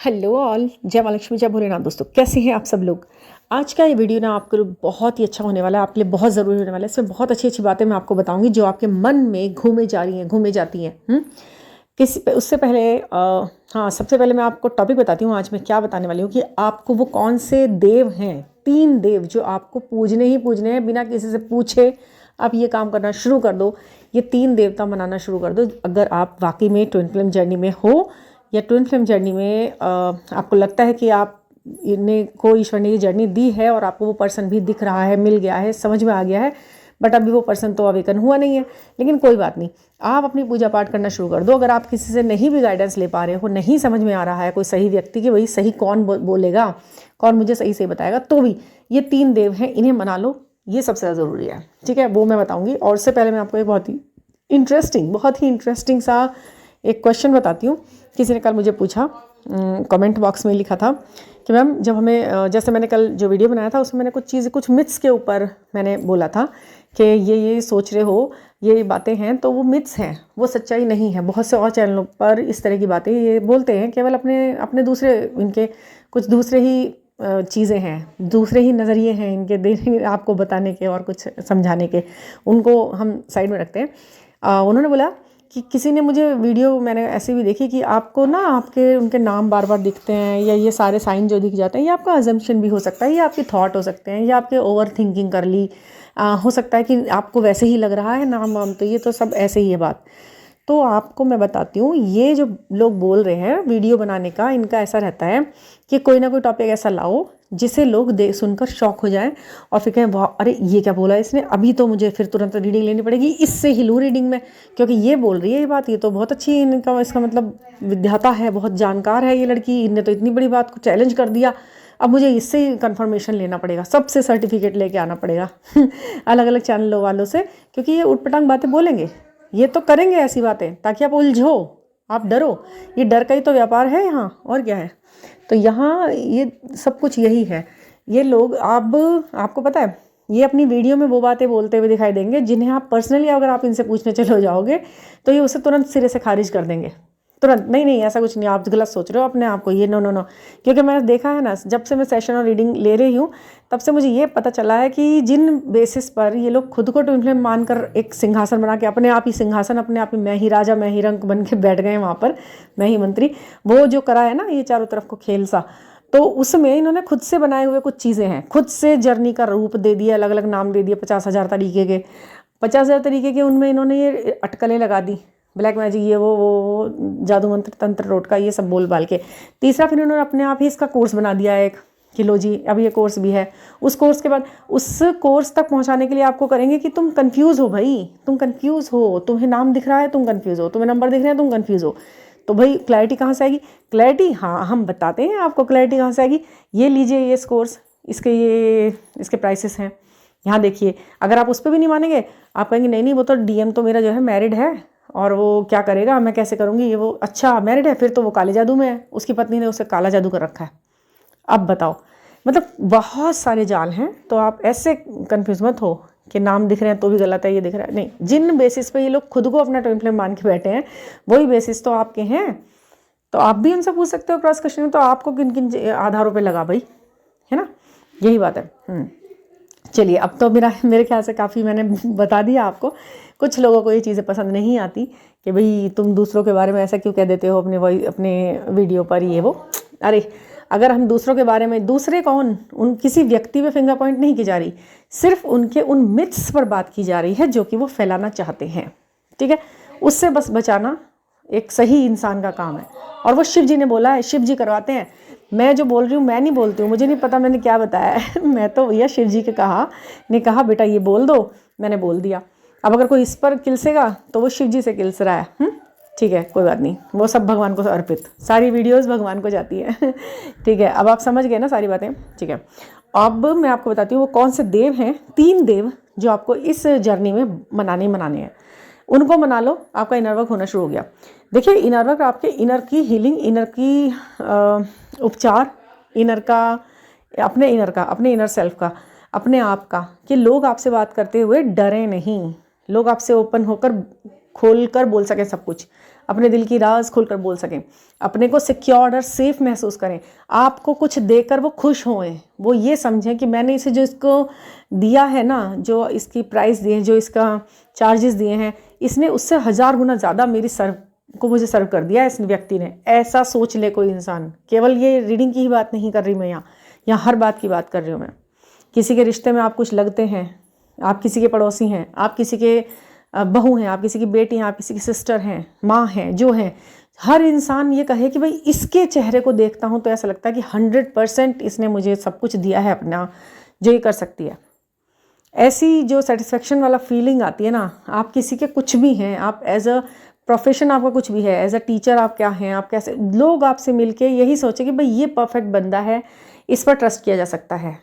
Hello all, जय माँ लक्ष्मी, जय भोलेनाथ। दोस्तों कैसे हैं आप सब लोग। आज का ये वीडियो ना आपके लिए बहुत ही अच्छा होने वाला है, आपके लिए बहुत ज़रूरी होने वाला है। इसमें बहुत अच्छी अच्छी बातें मैं आपको बताऊंगी जो आपके मन में घूमे जा रही हैं, घूमे जाती हैं। उससे पहले हाँ, सबसे पहले मैं आपको टॉपिक बताती हूँ। आज मैं क्या बताने वाली हूँ कि आपको वो कौन से देव हैं, 3 देव जो आपको पूजने ही पूजने हैं, बिना किसी से पूछे आप ये काम करना शुरू कर दो। ये 3 देवता मनाना शुरू कर दो। अगर आप वाकई में ट्विन फ्लेम जर्नी में हो या ट्विन फ्लेम जर्नी में आपको लगता है कि आप इन्हें को ईश्वर ने ये जर्नी दी है और आपको वो पर्सन भी दिख रहा है, मिल गया है, समझ में आ गया है, बट अभी वो पर्सन तो अवेकन हुआ नहीं है, लेकिन कोई बात नहीं, आप अपनी पूजा पाठ करना शुरू कर दो। अगर आप किसी से नहीं भी गाइडेंस ले पा रहे हो, नहीं समझ में आ रहा है कोई सही व्यक्ति कि वही सही कौन बोलेगा, कौन मुझे सही से बताएगा, तो भी ये 3 देव हैं, इन्हें मना लो। ये सबसे ज़्यादा ज़रूरी है, ठीक है, वो मैं बताऊँगी। और उससे पहले मैं आपको एक बहुत ही इंटरेस्टिंग सा एक क्वेश्चन बताती हूँ। किसी ने कल मुझे पूछा, कमेंट बॉक्स में लिखा था कि मैम, जब हमें जैसे मैंने कल जो वीडियो बनाया था उसमें मैंने कुछ मिथ्स के ऊपर मैंने बोला था कि ये सोच रहे हो, ये बातें हैं तो वो मिथ्स हैं, वो सच्चाई नहीं है। बहुत से और चैनलों पर इस तरह की बातें ये बोलते हैं, केवल अपने दूसरे, इनके कुछ दूसरे ही चीज़ें हैं, दूसरे ही नज़रिए हैं इनके देने आपको बताने के और कुछ समझाने के, उनको हम साइड में रखते हैं। उन्होंने बोला कि किसी ने मुझे वीडियो, मैंने ऐसे भी देखी कि आपको ना आपके उनके नाम बार बार दिखते हैं, या ये सारे साइन जो दिख जाते हैं, ये आपका अजम्पशन भी हो सकता है, ये आपके थॉट हो सकते हैं, ये आपके ओवर थिंकिंग कर ली हो सकता है कि आपको वैसे ही लग रहा है नाम वाम, तो ये तो सब ऐसे ही है बात। तो आपको मैं बताती हूँ, ये जो लोग बोल रहे हैं वीडियो बनाने का, इनका ऐसा रहता है कि कोई ना कोई टॉपिक ऐसा लाओ जिसे लोग सुनकर शॉक हो जाएं और फिर कहें वाह, अरे ये क्या बोला इसने, अभी तो मुझे फिर तुरंत रीडिंग लेनी पड़ेगी, इससे ही लूँ रीडिंग में, क्योंकि ये बोल रही है ये बात, ये तो बहुत अच्छी इनका इसका मतलब विद्याता है, बहुत जानकार है ये लड़की, इनने तो इतनी बड़ी बात को चैलेंज कर दिया, अब मुझे इससे ही कन्फर्मेशन लेना पड़ेगा, सबसे सर्टिफिकेट लेके आना पड़ेगा अलग अलग चैनलों वालों से, क्योंकि ये उटपटांग बातें बोलेंगे, ये तो करेंगे ऐसी बातें ताकि आप उलझो, आप डरो। ये डर का ही तो व्यापार है यहाँ, और क्या है। तो यहाँ ये सब कुछ यही है। ये लोग अब आपको पता है, ये अपनी वीडियो में वो बातें बोलते हुए दिखाई देंगे जिन्हें आप पर्सनली अगर आप इनसे पूछने चले जाओगे तो ये उसे तुरंत सिरे से खारिज कर देंगे, तुरंत। नहीं ऐसा कुछ नहीं, आप गलत सोच रहे हो अपने आप को, ये नो। क्योंकि मैंने देखा है ना, जब से मैं सेशन और रीडिंग ले रही हूँ तब से मुझे ये पता चला है कि जिन बेसिस पर ये लोग खुद को ट्विन फ्लेम मानकर एक सिंहासन बना के, अपने आप ही सिंहासन, अपने आप ही मैं ही राजा मैं ही रंक बन के बैठ गए वहाँ पर, मैं ही मंत्री, वो जो करा है ना ये चारों तरफ को खेल सा, तो उसमें इन्होंने खुद से बनाए हुए कुछ चीज़ें हैं, खुद से जर्नी का रूप दे दिया, अलग अलग नाम दे दिए, 50,000 तरीके के, 50,000 तरीके के, उनमें इन्होंने ये अटकलें लगा दी, ब्लैक मैजिक, ये वो जादू मंत्र तंत्र टोटका, ये सब बोल बाल के। तीसरा फिर उन्होंने अपने आप ही इसका कोर्स बना दिया एक, कि लो जी अब ये कोर्स भी है। उस कोर्स के बाद उस कोर्स तक पहुंचाने के लिए आपको करेंगे कि तुम कंफ्यूज हो भाई, तुम कंफ्यूज हो, तुम्हें नाम दिख रहा है तुम कंफ्यूज हो, तुम्हें नंबर दिख रहे हैं तुम कंफ्यूज हो, तो भाई क्लैरिटी कहाँ से आएगी। क्लैरिटी, हाँ हम बताते हैं आपको क्लैरिटी कहाँ से आएगी। ये लीजिए ये कोर्स, इसके प्राइसेस हैं, यहाँ देखिए। अगर आप उस पर भी नहीं मानेंगे, आप कहेंगे नहीं वो तो डीएम तो मेरा जो है मैरिड है और वो क्या करेगा, मैं कैसे करूँगी, ये वो, अच्छा मैरिड है, फिर तो वो काले जादू में है, उसकी पत्नी ने उसे काला जादू कर रखा है। अब बताओ, मतलब बहुत सारे जाल हैं। तो आप ऐसे कंफ्यूज मत हो कि नाम दिख रहे हैं तो भी गलत है, ये दिख रहा है नहीं, जिन बेसिस पे ये लोग खुद को अपना ट्विन फ्लेम मान के बैठे हैं वही बेसिस तो आपके हैं। तो आप भी उनसे पूछ सकते हो क्रॉस क्वेश्चन, तो आपको किन किन आधारों पे लगा भाई, है ना, यही बात है। चलिए, अब तो मेरे ख्याल से काफ़ी मैंने बता दिया आपको। कुछ लोगों को ये चीज़ें पसंद नहीं आती कि भाई तुम दूसरों के बारे में ऐसा क्यों कह देते हो अपने वीडियो पर, ये वो। अरे अगर हम दूसरों के बारे में, दूसरे कौन, उन किसी व्यक्ति पे फिंगर पॉइंट नहीं की जा रही, सिर्फ उनके उन मिथ्स पर बात की जा रही है जो कि वो फैलाना चाहते हैं, ठीक है। उससे बस बचाना एक सही इंसान का काम है, और वो शिव जी ने बोला है, शिव जी करवाते हैं। मैं जो बोल रही हूँ मैं नहीं बोलती हूँ, मुझे नहीं पता मैंने क्या बताया है मैं तो भैया शिव जी के कहा बेटा ये बोल दो, मैंने बोल दिया। अब अगर कोई इस पर किलसेगा तो वो शिव जी से किलस रहा है, ठीक है, कोई बात नहीं, वो सब भगवान को अर्पित, सारी वीडियोस भगवान को जाती है ठीक है, अब आप समझ गए ना सारी बातें, ठीक है। अब मैं आपको बताती हूँ वो कौन से देव हैं, 3 देव जो आपको इस जर्नी में मनाने हैं। उनको मना लो, आपका इनर वर्क होना शुरू हो गया। देखिए, इनर वर्क आपके इनर की हीलिंग, इनर की उपचार, इनर का, अपने इनर सेल्फ का, अपने आप का, कि लोग आपसे बात करते हुए डरे नहीं, लोग आपसे ओपन होकर खोल कर बोल सकें सब कुछ, अपने दिल की राज खुलकर बोल सकें, अपने को सिक्योर और सेफ महसूस करें, आपको कुछ देकर वो खुश होएं, वो ये समझें कि मैंने इसे जो इसको दिया है ना, जो इसकी प्राइस दिए हैं, जो इसका चार्जेस दिए हैं, इसने उससे 1000 गुना ज़्यादा मेरी सर्व को मुझे सर्व कर दिया इस व्यक्ति ने। ऐसा सोच ले कोई इंसान। केवल ये रीडिंग की ही बात नहीं कर रही मैं, यहाँ हर बात की बात कर रही हूँ मैं। किसी के रिश्ते में आप कुछ लगते हैं, आप किसी के पड़ोसी हैं, आप किसी के बहू हैं, आप किसी की बेटी हैं, आप किसी की सिस्टर हैं, माँ हैं, जो हैं, हर इंसान ये कहे कि भाई इसके चेहरे को देखता हूँ तो ऐसा लगता है कि 100% इसने मुझे सब कुछ दिया है अपना, जो ये कर सकती है। ऐसी जो सेटिस्फेक्शन वाला फीलिंग आती है ना, आप किसी के कुछ भी हैं, आप एज अ प्रोफेशन आपका कुछ भी है, एज अ टीचर आप क्या हैं, आप कैसे, लोग आपसे मिलके यही सोचे कि भाई ये परफेक्ट बंदा है, इस पर ट्रस्ट किया जा सकता है।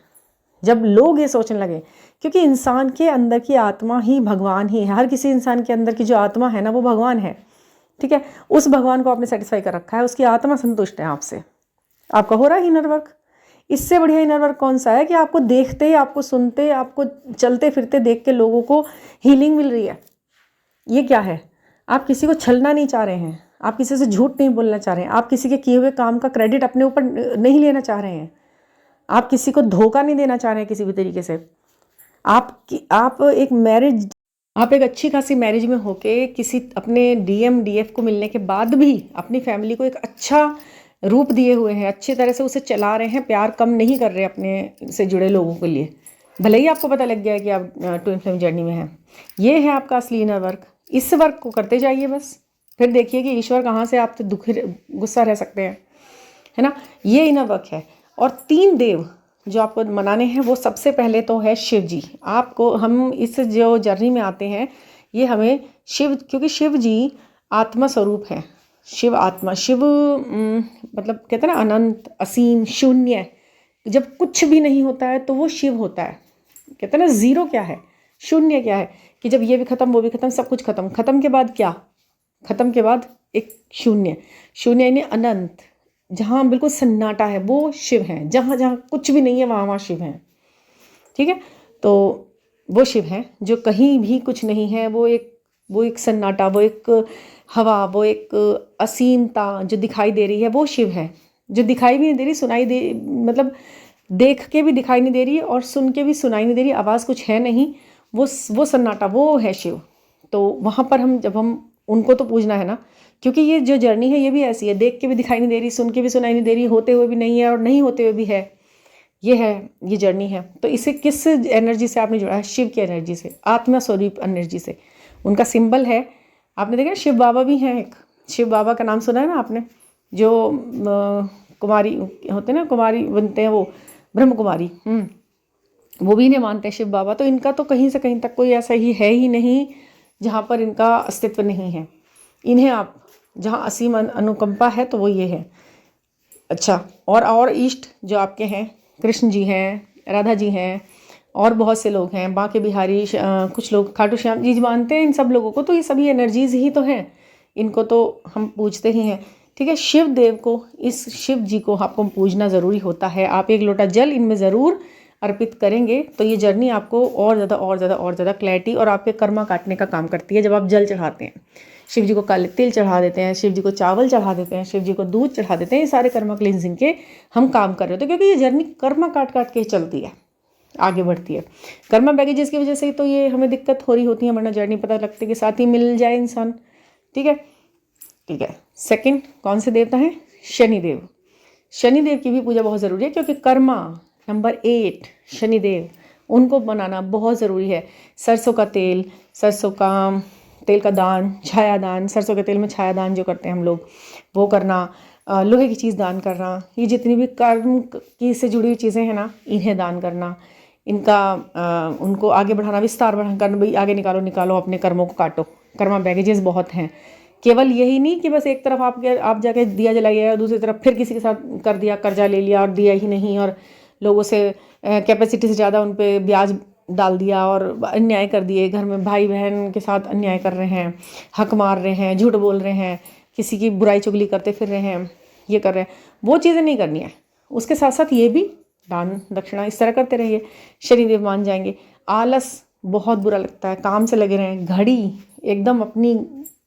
जब लोग ये सोचने लगे, क्योंकि इंसान के अंदर की आत्मा ही भगवान ही है, हर किसी इंसान के अंदर की जो आत्मा है ना वो भगवान है, ठीक है। उस भगवान को आपने सेटिस्फाई कर रखा है, उसकी आत्मा संतुष्ट है आपसे, आपका हो रहा है इनर वर्क। इससे बढ़िया इनर वर्क कौन सा है कि आपको देखते, आपको सुनते, आपको चलते फिरते देख के लोगों को हीलिंग मिल रही है। ये क्या है? आप किसी को छलना नहीं चाह रहे हैं, आप किसी से झूठ नहीं बोलना चाह रहे हैं, आप किसी के किए हुए काम का क्रेडिट अपने ऊपर नहीं लेना चाह रहे हैं, आप किसी को धोखा नहीं देना चाह रहे हैं किसी भी तरीके से। आप एक अच्छी खासी मैरिज में होके किसी अपने डीएम डीएफ को मिलने के बाद भी अपनी फैमिली को एक अच्छा रूप दिए हुए हैं, अच्छी तरह से उसे चला रहे हैं, प्यार कम नहीं कर रहे अपने से जुड़े लोगों के लिए। भले ही आपको पता लग गया है कि आप ट्विन फ्लेम जर्नी में हैं। ये है आपका असली इनर वर्क। इस वर्क को करते जाइए बस, फिर देखिए कि ईश्वर कहाँ से आप दुखी गुस्सा रह सकते हैं, है ना। ये इनर वर्क है। और 3 देव जो आपको मनाने हैं वो सबसे पहले तो है शिव जी। आपको, हम इस जो जर्नी में आते हैं ये हमें शिव, क्योंकि शिव जी आत्मा स्वरूप है। शिव आत्मा, शिव मतलब कहते हैं ना अनंत, असीम, शून्य। जब कुछ भी नहीं होता है तो वो शिव होता है। कहते हैं ना ज़ीरो क्या है, शून्य क्या है, कि जब ये भी ख़त्म वो भी ख़त्म, सब कुछ ख़त्म, ख़त्म के बाद क्या, ख़त्म के बाद एक शून्य, शून्य यानी अनंत, जहाँ बिल्कुल सन्नाटा है वो शिव है। जहाँ जहाँ कुछ भी नहीं है वहाँ वहाँ शिव है, ठीक है। तो वो शिव है जो कहीं भी कुछ नहीं है, वो एक सन्नाटा, वो एक हवा, वो एक असीमता जो दिखाई दे रही है वो शिव है। जो दिखाई भी नहीं दे रही, सुनाई दे, मतलब देख के भी दिखाई नहीं दे रही और सुन के भी सुनाई नहीं दे रही, आवाज़ कुछ है नहीं, वो सन्नाटा, वो है शिव। तो वहाँ पर जब हम उनको तो पूजना है ना, क्योंकि ये जो जर्नी है ये भी ऐसी है, देख के भी दिखाई नहीं दे रही, सुन के भी सुनाई नहीं दे रही, होते हुए भी नहीं है और नहीं होते हुए भी है। ये जर्नी है। तो इसे किस एनर्जी से आपने जुड़ा है? शिव की एनर्जी से, आत्मा स्वरूप एनर्जी से। उनका सिंबल है, आपने देखा शिव बाबा भी हैं एक, शिव बाबा का नाम सुना है ना आपने, जो कुमारी होते हैं ना, कुमारी बनते हैं वो, ब्रह्म कुमारी, वो भी इन्हें मानते हैं शिव बाबा। तो इनका तो कहीं से कहीं तक कोई ऐसा ही है ही नहीं जहाँ पर इनका अस्तित्व नहीं है। इन्हें आप जहाँ असीम अनुकंपा है तो वो ये है। अच्छा, और इष्ट जो आपके हैं, कृष्ण जी हैं, राधा जी हैं, और बहुत से लोग हैं, बांके बिहारी, कुछ लोग खाटू श्याम जी मानते हैं इन सब लोगों को। तो ये सभी एनर्जीज ही तो हैं, इनको तो हम पूजते ही हैं, ठीक है। शिव देव को, इस शिव जी को आपको पूजना ज़रूरी होता है। आप 1 लोटा जल इनमें ज़रूर अर्पित करेंगे तो ये जर्नी आपको और ज़्यादा क्लैरिटी और आपके कर्मा काटने का काम करती है। जब आप जल चढ़ाते हैं, शिव जी को काले तिल चढ़ा देते हैं, शिव जी को चावल चढ़ा देते हैं, शिव जी को दूध चढ़ा देते हैं, ये सारे कर्मा क्लिनजिंग के हम काम कर रहे होते हैं, क्योंकि ये जर्नी कर्मा काट काट के चलती है, आगे बढ़ती है। कर्मा बैगेजेस की वजह से तो ये हमें दिक्कत हो रही होती है, वरना जर्नी पता लगती है कि साथ ही मिल जाए इंसान, ठीक है। सेकंड कौन से देवता हैं? शनिदेव। शनिदेव की भी पूजा बहुत ज़रूरी है, क्योंकि कर्मा नंबर 8 शनिदेव, उनको बनाना बहुत ज़रूरी है। सरसों का तेल का दान, छाया दान, सरसों के तेल में छाया दान जो करते हैं हम लोग, वो करना, लोहे की चीज़ दान करना, ये जितनी भी कर्म की से जुड़ी हुई चीज़ें हैं ना, इन्हें दान करना, इनका उनको आगे बढ़ाना, विस्तार बढ़ाना, भाई आगे निकालो अपने कर्मों को काटो। कर्मा बैगेजेस बहुत हैं। केवल यही नहीं कि बस एक तरफ आप जाके दिया जलाइए और दूसरी तरफ फिर किसी के साथ कर दिया, कर्जा ले लिया और दिया ही नहीं, और लोगों से कैपेसिटी से ज़्यादा उन पे ब्याज डाल दिया और अन्याय कर दिए, घर में भाई बहन के साथ अन्याय कर रहे हैं, हक मार रहे हैं, झूठ बोल रहे हैं, किसी की बुराई चुगली करते फिर रहे हैं, ये कर रहे हैं, वो चीज़ें नहीं करनी है। उसके साथ साथ ये भी दान दक्षिणा इस तरह करते रहिए, शनिदेव मान जाएंगे। आलस बहुत बुरा लगता है, काम से लगे रहें, घड़ी एकदम अपनी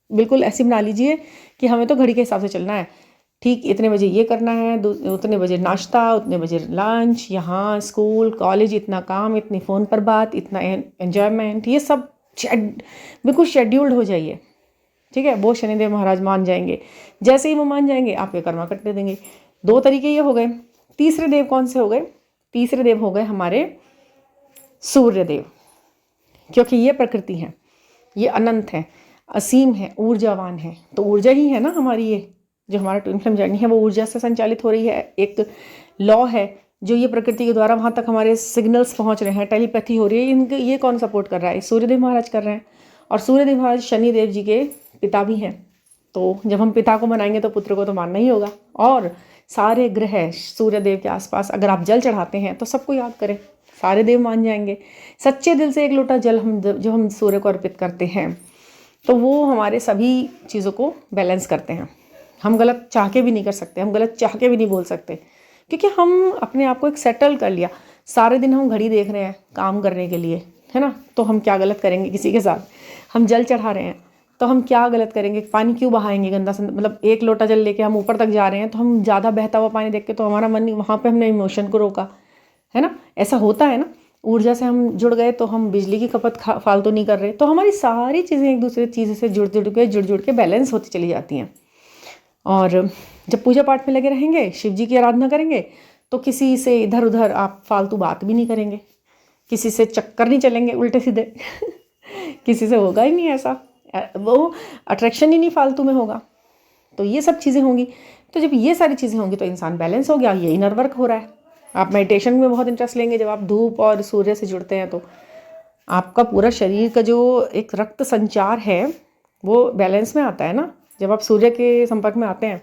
बिल्कुल ऐसी बना लीजिए कि हमें तो घड़ी के हिसाब से चलना है। ठीक इतने बजे ये करना है, उतने बजे नाश्ता, उतने बजे लंच, यहाँ स्कूल कॉलेज, इतना काम, इतनी फ़ोन पर बात, इतना एन्जॉयमेंट, ये सब बिल्कुल शेड्यूल्ड हो जाइए। ठीक है, वो शनिदेव महाराज मान जाएंगे। जैसे ही वो मान जाएंगे आपके कर्मा कटने देंगे। 2 तरीके ये हो गए। तीसरे देव कौन से हो गए? तीसरे देव हो गए हमारे सूर्य देव, क्योंकि ये प्रकृति है, ये अनंत है, असीम है, ऊर्जावान है। तो ऊर्जा ही है ना हमारी, ये जो हमारा ट्विन फ्लेम जर्नी है वो ऊर्जा से संचालित हो रही है। एक लॉ है जो ये प्रकृति के द्वारा वहाँ तक हमारे सिग्नल्स पहुँच रहे हैं, टेलीपैथी हो रही है। इनके ये कौन सपोर्ट कर रहा है? सूर्यदेव महाराज कर रहे हैं। और सूर्यदेव महाराज शनिदेव जी के पिता भी हैं। तो जब हम पिता को मनाएंगे तो पुत्र को तो मानना ही होगा। और सारे ग्रह सूर्यदेव के आसपास अगर आप जल चढ़ाते हैं तो सबको याद करें, सारे देव मान जाएंगे। सच्चे दिल से एक लोटा जल हम सूर्य को अर्पित करते हैं तो वो हमारे सभी चीज़ों को बैलेंस करते हैं। हम गलत चाह के भी नहीं कर सकते, हम गलत चाह के भी नहीं बोल सकते, क्योंकि हम अपने आप को एक सेटल कर लिया। सारे दिन हम घड़ी देख रहे हैं काम करने के लिए, है ना, तो हम क्या गलत करेंगे किसी के साथ? हम जल चढ़ा रहे हैं तो हम क्या गलत करेंगे? पानी क्यों बहाएंगे गंदा मतलब एक लोटा जल लेके हम ऊपर तक जा रहे हैं तो हम ज़्यादा बहता हुआ पानी देख के तो हमारा मन वहाँ पे हमने इमोशन को रोका, है ना। ऐसा होता है ना, ऊर्जा से हम जुड़ गए तो हम बिजली की खपत फालतू नहीं कर रहे। तो हमारी सारी चीज़ें एक दूसरे चीज़ से जुड़ के बैलेंस होती चली जाती हैं। और जब पूजा पाठ में लगे रहेंगे, शिव जी की आराधना करेंगे, तो किसी से इधर उधर आप फालतू बात भी नहीं करेंगे, किसी से चक्कर नहीं चलेंगे उल्टे सीधे किसी से होगा ही नहीं ऐसा, वो अट्रैक्शन ही नहीं फालतू में होगा। तो ये सब चीज़ें होंगी। तो जब ये सारी चीज़ें होंगी तो इंसान बैलेंस हो गया। ये इनर वर्क हो रहा है। आप मेडिटेशन में बहुत इंटरेस्ट लेंगे। जब आप धूप और सूर्य से जुड़ते हैं तो आपका पूरा शरीर का जो एक रक्त संचार है वो बैलेंस में आता है ना। जब आप सूर्य के संपर्क में आते हैं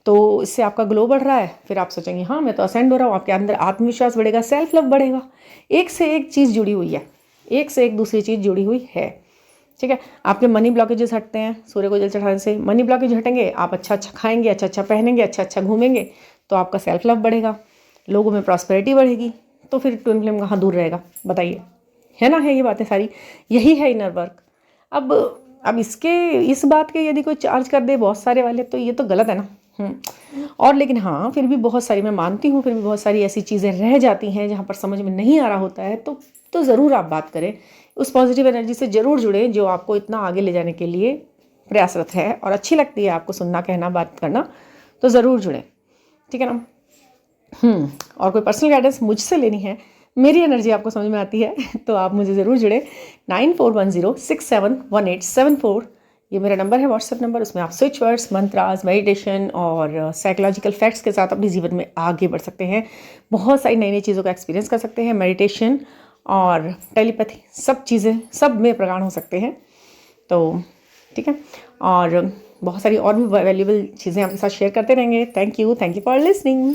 तो इससे आपका ग्लो बढ़ रहा है। फिर आप सोचेंगे हाँ मैं तो असेंड हो रहा हूँ। आपके अंदर आत्मविश्वास बढ़ेगा, सेल्फ लव बढ़ेगा। एक से एक चीज़ जुड़ी हुई है, एक से एक दूसरी चीज़ जुड़ी हुई है। ठीक है, आपके मनी ब्लॉकेजेस हटते हैं सूर्य को जल चढ़ाने से। मनी ब्लॉकेज हटेंगे, आप अच्छा अच्छा खाएंगे, अच्छा अच्छा पहनेंगे, अच्छा अच्छा घूमेंगे, तो आपका सेल्फ लव बढ़ेगा, लोगों में प्रॉस्पेरिटी बढ़ेगी। तो फिर ट्विन फ्लेम कहाँ दूर रहेगा बताइए, है ना। है ये बातें सारी, यही है इनर वर्क। अब इस बात के यदि कोई चार्ज कर दे बहुत सारे वाले तो ये तो गलत है ना। और लेकिन हाँ, फिर भी बहुत सारी, मैं मानती हूँ, फिर भी बहुत सारी ऐसी चीज़ें रह जाती हैं जहाँ पर समझ में नहीं आ रहा होता है। तो ज़रूर आप बात करें, उस पॉजिटिव एनर्जी से ज़रूर जुड़ें जो आपको इतना आगे ले जाने के लिए प्रयासरत है और अच्छी लगती है आपको सुनना, कहना, बात करना, तो ज़रूर जुड़ें। ठीक है ना। और कोई पर्सनल गाइडेंस मुझसे लेनी है, मेरी एनर्जी आपको समझ में आती है तो आप मुझे ज़रूर जुड़े। 9410671874 ये मेरा नंबर है, व्हाट्सएप नंबर। उसमें आप स्विच वर्ड्स, मंत्रास, मेडिटेशन और साइकोलॉजिकल फैक्ट्स के साथ अपने जीवन में आगे बढ़ सकते हैं। बहुत सारी नई नई चीज़ों का एक्सपीरियंस कर सकते हैं। मेडिटेशन और टेलीपैथी सब चीज़ें, सब में प्रगाढ़ हो सकते हैं। तो ठीक है, और बहुत सारी और भी वैल्यूएबल चीज़ें आपके साथ शेयर करते रहेंगे। Thank you for listening.